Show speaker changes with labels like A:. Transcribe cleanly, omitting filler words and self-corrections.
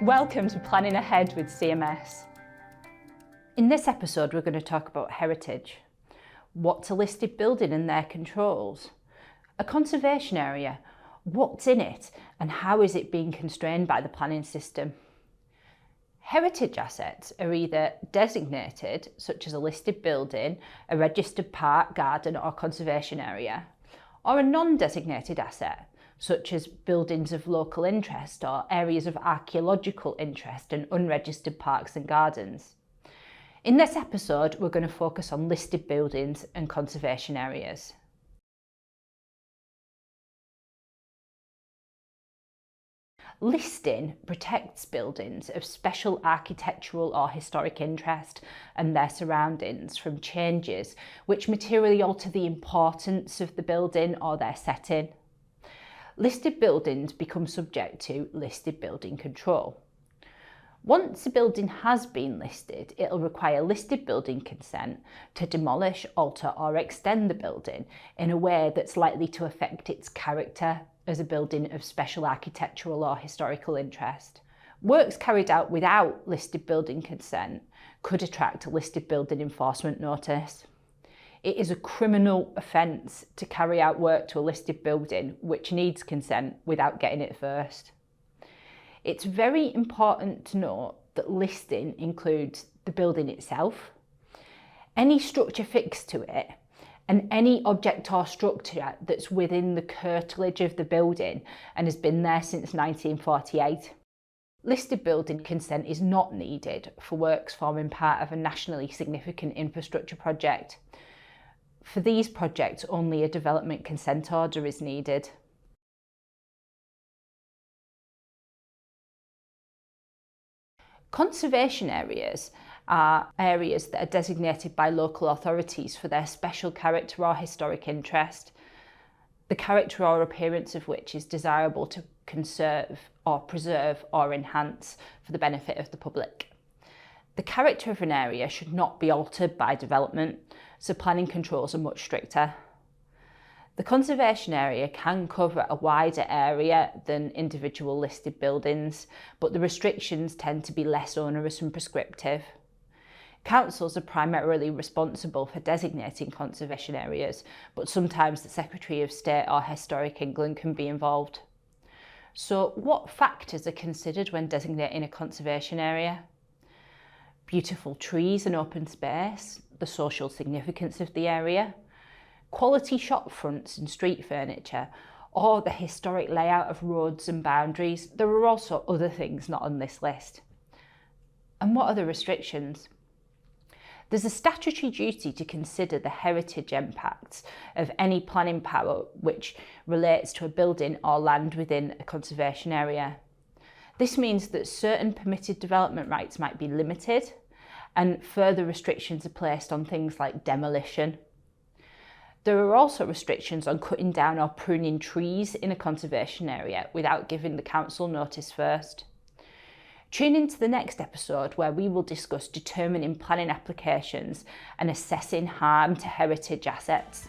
A: Welcome to Planning Ahead with CMS. In this episode, we're going to talk about heritage, what's a listed building and their controls, a conservation area, what's in it and how is it being constrained by the planning system. Heritage assets are either designated, such as a listed building, a registered park, garden or conservation area, or a non-designated asset, such as buildings of local interest or areas of archaeological interest and unregistered parks and gardens. In this episode, we're going to focus on listed buildings and conservation areas. Listing protects buildings of special architectural or historic interest and their surroundings from changes which materially alter the importance of the building or their setting. Listed buildings become subject to listed building control. Once a building has been listed, it'll require listed building consent to demolish, alter or extend the building in a way that's likely to affect its character as a building of special architectural or historical interest. Works carried out without listed building consent could attract a listed building enforcement notice. It is a criminal offence to carry out work to a listed building which needs consent without getting it first. It's very important to note that listing includes the building itself, any structure fixed to it, and any object or structure that's within the curtilage of the building and has been there since 1948. Listed building consent is not needed for works forming part of a nationally significant infrastructure project. For these projects, only a development consent order is needed. Conservation areas are areas that are designated by local authorities for their special character or historic interest, the character or appearance of which is desirable to conserve or preserve or enhance for the benefit of the public. The character of an area should not be altered by development, so planning controls are much stricter. The conservation area can cover a wider area than individual listed buildings, but the restrictions tend to be less onerous and prescriptive. Councils are primarily responsible for designating conservation areas, but sometimes the Secretary of State or Historic England can be involved. So what factors are considered when designating a conservation area? Beautiful trees and open space, the social significance of the area, quality shop fronts and street furniture, or the historic layout of roads and boundaries. There are also other things not on this list. And what are the restrictions? There's a statutory duty to consider the heritage impacts of any planning power which relates to a building or land within a conservation area. This means that certain permitted development rights might be limited and further restrictions are placed on things like demolition. There are also restrictions on cutting down or pruning trees in a conservation area without giving the council notice first. Tune into the next episode where we will discuss determining planning applications and assessing harm to heritage assets.